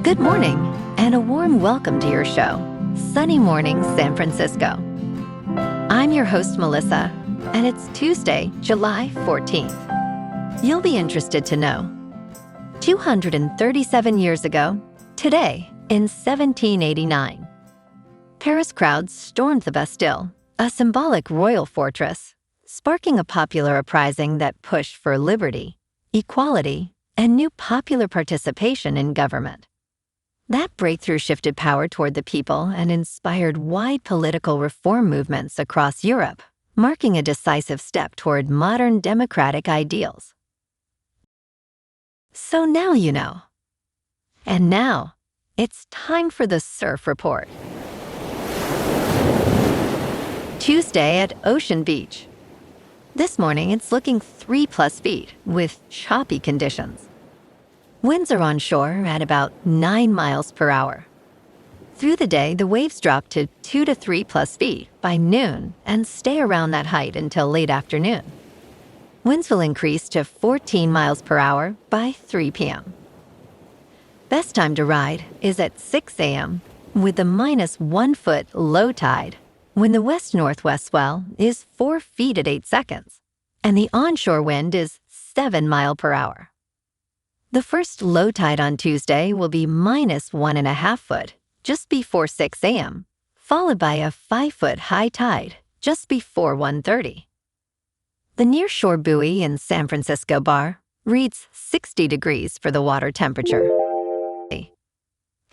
Good morning, and a warm welcome to your show, Sunny Mornings San Francisco. I'm your host, Melissa, and it's Tuesday, July 14th. You'll be interested to know. 237 years ago, today, in 1789, Paris crowds stormed the Bastille, a symbolic royal fortress, sparking a popular uprising that pushed for liberty, equality, and new popular participation in government. That breakthrough shifted power toward the people and inspired wide political reform movements across Europe, marking a decisive step toward modern democratic ideals. So now you know. And now, it's time for the Surf Report. Tuesday at Ocean Beach. This morning, it's looking 3+ feet with choppy conditions. Winds are on shore at about 9 miles per hour. Through the day, the waves drop to 2 to 3+ feet by noon and stay around that height until late afternoon. Winds will increase to 14 miles per hour by 3 p.m. Best time to ride is at 6 a.m. with the -1 foot low tide, when the west-northwest swell is 4 feet at 8 seconds, and the onshore wind is 7 miles per hour. The first low tide on Tuesday will be -1.5 foot just before 6 a.m., followed by a 5-foot high tide just before 1:30. The nearshore buoy in San Francisco Bar reads 60 degrees for the water temperature.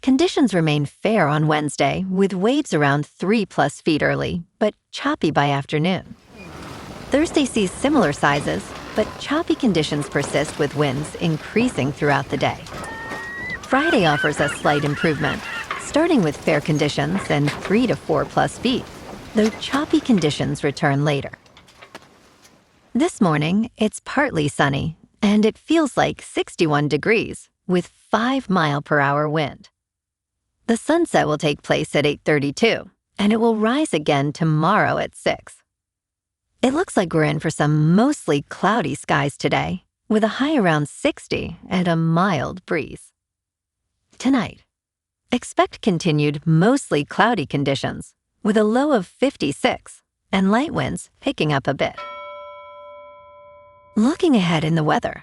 Conditions remain fair on Wednesday, with waves around 3+ feet early, but choppy by afternoon. Thursday sees similar sizes, but choppy conditions persist with winds increasing throughout the day. Friday offers a slight improvement, starting with fair conditions and 3 to 4+ feet, though choppy conditions return later. This morning, it's partly sunny, and it feels like 61 degrees with 5 mile per hour wind. The sunset will take place at 8:32, and it will rise again tomorrow at 6. It looks like we're in for some mostly cloudy skies today, with a high around 60 and a mild breeze. Tonight, expect continued mostly cloudy conditions, with a low of 56 and light winds picking up a bit. Looking ahead in the weather.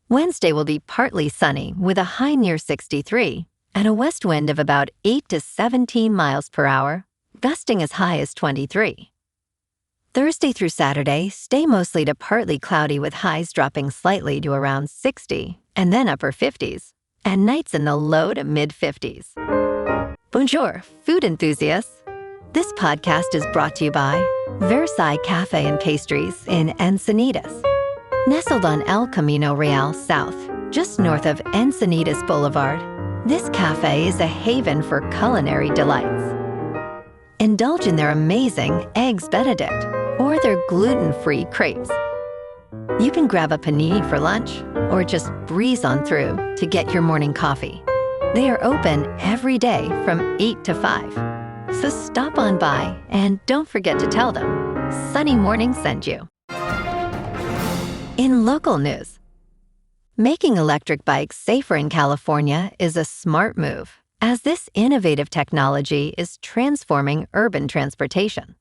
Wednesday will be partly sunny with a high near 63 and a west wind of about 8 to 17 miles per hour, gusting as high as 23. Thursday through Saturday, stay mostly to partly cloudy with highs dropping slightly to around 60 and then upper 50s, and nights in the low to mid-50s. Bonjour, food enthusiasts. This podcast is brought to you by Versailles Cafe and Pastries in Encinitas. Nestled on El Camino Real South, just north of Encinitas Boulevard, this cafe is a haven for culinary delights. Indulge in their amazing Eggs Benedict or their gluten-free crepes. You can grab a panini for lunch or just breeze on through to get your morning coffee. They are open every day from 8 to 5. So stop on by and don't forget to tell them Sunny Morning sent you. In local news, making electric bikes safer in California is a smart move, as this innovative technology is transforming urban transportation.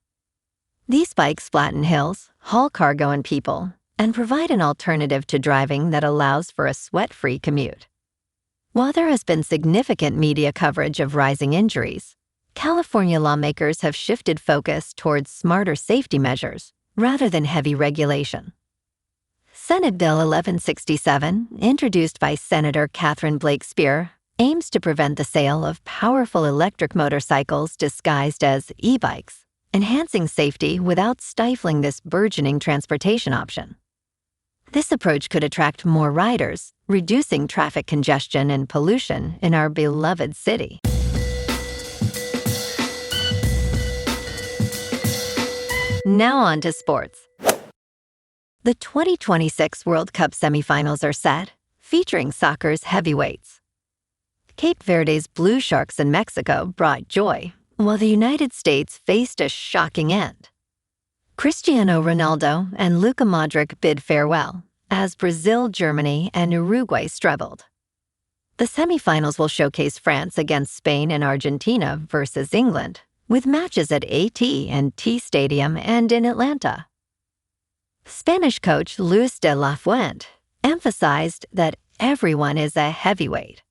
These bikes flatten hills, haul cargo and people, and provide an alternative to driving that allows for a sweat-free commute. While there has been significant media coverage of rising injuries, California lawmakers have shifted focus towards smarter safety measures rather than heavy regulation. Senate Bill 1167, introduced by Senator Catherine Blake Spear, aims to prevent the sale of powerful electric motorcycles disguised as e-bikes, enhancing safety without stifling this burgeoning transportation option. This approach could attract more riders, reducing traffic congestion and pollution in our beloved city. Now on to sports. The 2026 World Cup semifinals are set, featuring soccer's heavyweights. Cape Verde's Blue Sharks in Mexico brought joy, while the United States faced a shocking end. Cristiano Ronaldo and Luka Modric bid farewell, as Brazil, Germany, and Uruguay struggled. The semifinals will showcase France against Spain and Argentina versus England, with matches at AT and T Stadium and in Atlanta. Spanish coach Luis de la Fuente emphasized that everyone is a heavyweight.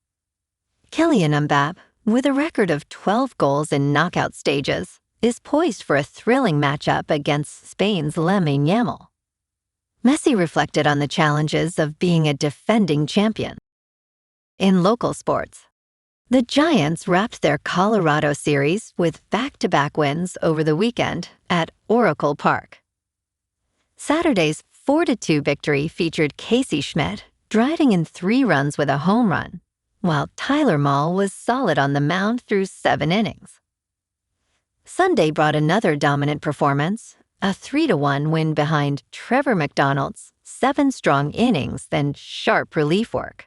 Kylian Mbappé, with a record of 12 goals in knockout stages, is poised for a thrilling matchup against Spain's Lamine Yamal. Messi reflected on the challenges of being a defending champion. In local sports, the Giants wrapped their Colorado series with back-to-back wins over the weekend at Oracle Park. Saturday's 4-2 victory featured Casey Schmidt driving in 3 runs with a home run, while Tyler Mahle was solid on the mound through 7 innings. Sunday brought another dominant performance, a 3-1 win behind Trevor McDonald's 7 strong innings and sharp relief work.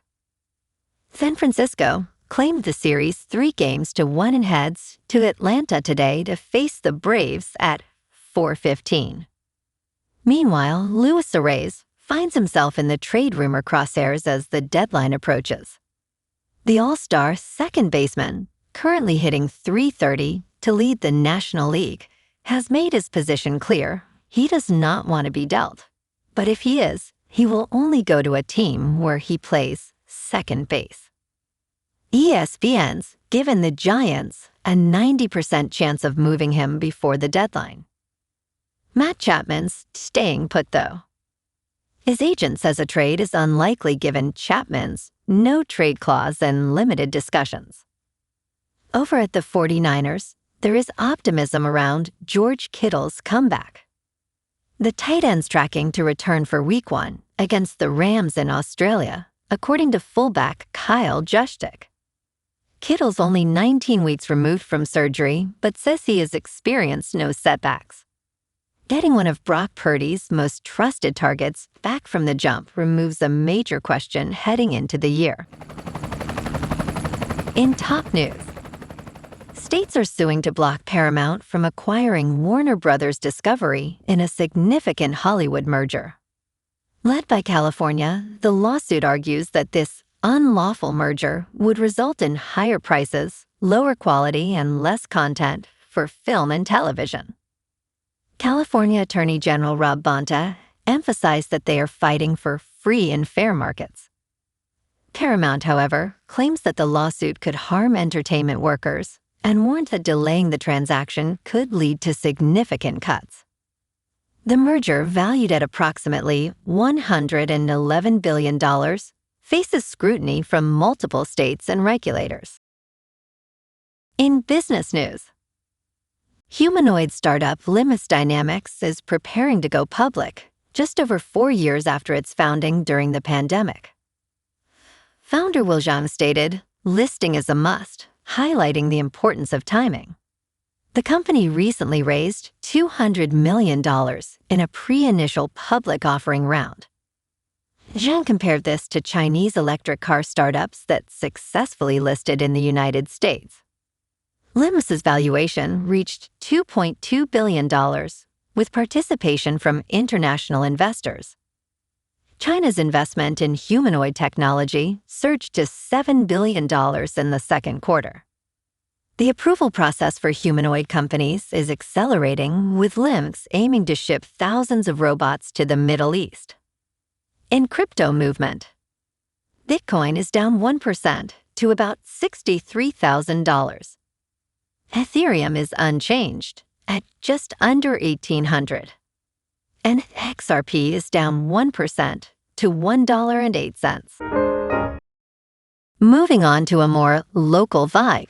San Francisco claimed the series 3-1 in heads to Atlanta today to face the Braves at 4:15. Meanwhile, Luis Arraez finds himself in the trade rumor crosshairs as the deadline approaches. The All-Star second baseman, currently hitting .330 to lead the National League, has made his position clear. He does not want to be dealt. But if he is, he will only go to a team where he plays second base. ESPN's given the Giants a 90% chance of moving him before the deadline. Matt Chapman's staying put, though. His agent says a trade is unlikely given Chapman's no trade clause and limited discussions. Over at the 49ers, there is optimism around George Kittle's comeback. The tight end's tracking to return for Week 1 against the Rams in Australia, according to fullback Kyle Juszczyk. Kittle's only 19 weeks removed from surgery, but says he has experienced no setbacks. Getting one of Brock Purdy's most trusted targets back from the jump removes a major question heading into the year. In top news, states are suing to block Paramount from acquiring Warner Bros. Discovery in a significant Hollywood merger. Led by California, the lawsuit argues that this unlawful merger would result in higher prices, lower quality, and less content for film and television. California Attorney General Rob Bonta emphasized that they are fighting for free and fair markets. Paramount, however, claims that the lawsuit could harm entertainment workers and warned that delaying the transaction could lead to significant cuts. The merger, valued at approximately $111 billion, faces scrutiny from multiple states and regulators. In business news, humanoid startup Limus Dynamics is preparing to go public just over 4 years after its founding during the pandemic. Founder Will Zhang stated, "Listing is a must," highlighting the importance of timing. The company recently raised $200 million in a pre-initial public offering round. Zhang compared this to Chinese electric car startups that successfully listed in the United States. Limus's valuation reached $2.2 billion, with participation from international investors. China's investment in humanoid technology surged to $7 billion in the second quarter. The approval process for humanoid companies is accelerating, with Limus aiming to ship thousands of robots to the Middle East. In crypto movement, Bitcoin is down 1% to about $63,000. Ethereum is unchanged at just under $1,800. And XRP is down 1% to $1.08. Moving on to a more local vibe.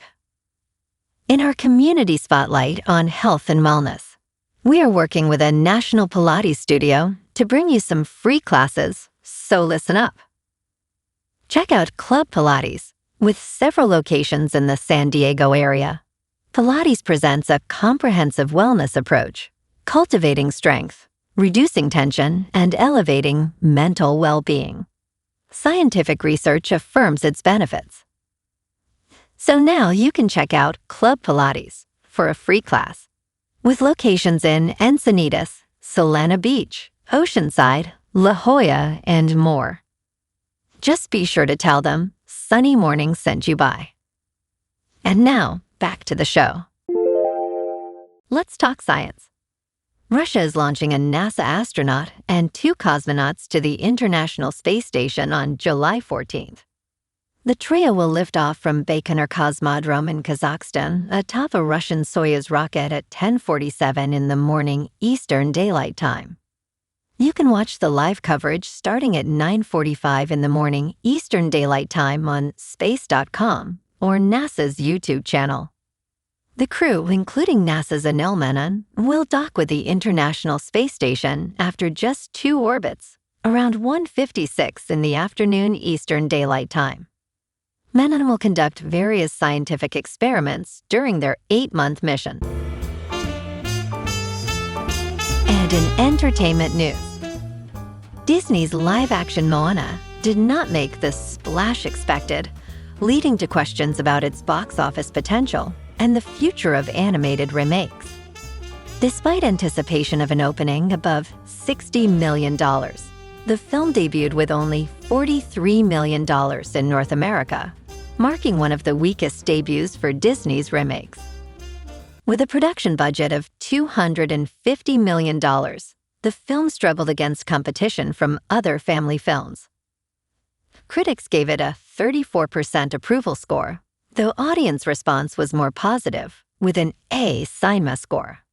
In our community spotlight on health and wellness, we are working with a national Pilates studio to bring you some free classes, so listen up. Check out Club Pilates, with several locations in the San Diego area. Pilates presents a comprehensive wellness approach, cultivating strength, reducing tension, and elevating mental well-being. Scientific research affirms its benefits. So now you can check out Club Pilates for a free class, with locations in Encinitas, Solana Beach, Oceanside, La Jolla, and more. Just be sure to tell them sunny morning sent you by. And now, back to the show. Let's talk science. Russia is launching a NASA astronaut and 2 cosmonauts to the International Space Station on July 14th. The trio will lift off from Baikonur Cosmodrome in Kazakhstan atop a Russian Soyuz rocket at 10:47 in the morning Eastern Daylight Time. You can watch the live coverage starting at 9:45 in the morning Eastern Daylight Time on space.com or NASA's YouTube channel. The crew, including NASA's Anil Menon, will dock with the International Space Station after just 2 orbits, around 1:56 in the afternoon Eastern Daylight Time. Menon will conduct various scientific experiments during their 8-month mission. And in entertainment news, Disney's live-action Moana did not make the splash expected, leading to questions about its box office potential and the future of animated remakes. Despite anticipation of an opening above $60 million, the film debuted with only $43 million in North America, marking one of the weakest debuts for Disney's remakes. With a production budget of $250 million, the film struggled against competition from other family films. Critics gave it a 34% approval score, though audience response was more positive, with an A Cinema score.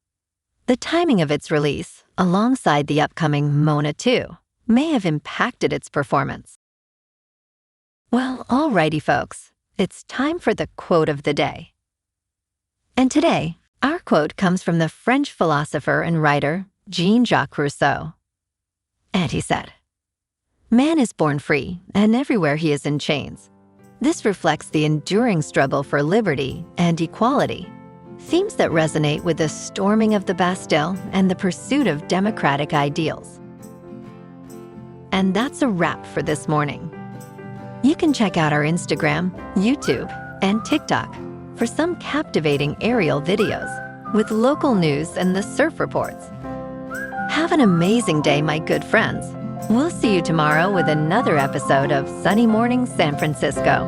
The timing of its release, alongside the upcoming Moana 2, may have impacted its performance. Well, alrighty folks, it's time for the quote of the day. And today, our quote comes from the French philosopher and writer Jean-Jacques Rousseau. And he said, "Man is born free, and everywhere he is in chains. This reflects the enduring struggle for liberty and equality, themes that resonate with the storming of the Bastille and the pursuit of democratic ideals." And that's a wrap for this morning. You can check out our Instagram, YouTube, and TikTok for some captivating aerial videos with local news and the surf reports. Have an amazing day, my good friends. We'll see you tomorrow with another episode of Sunny Morning San Francisco.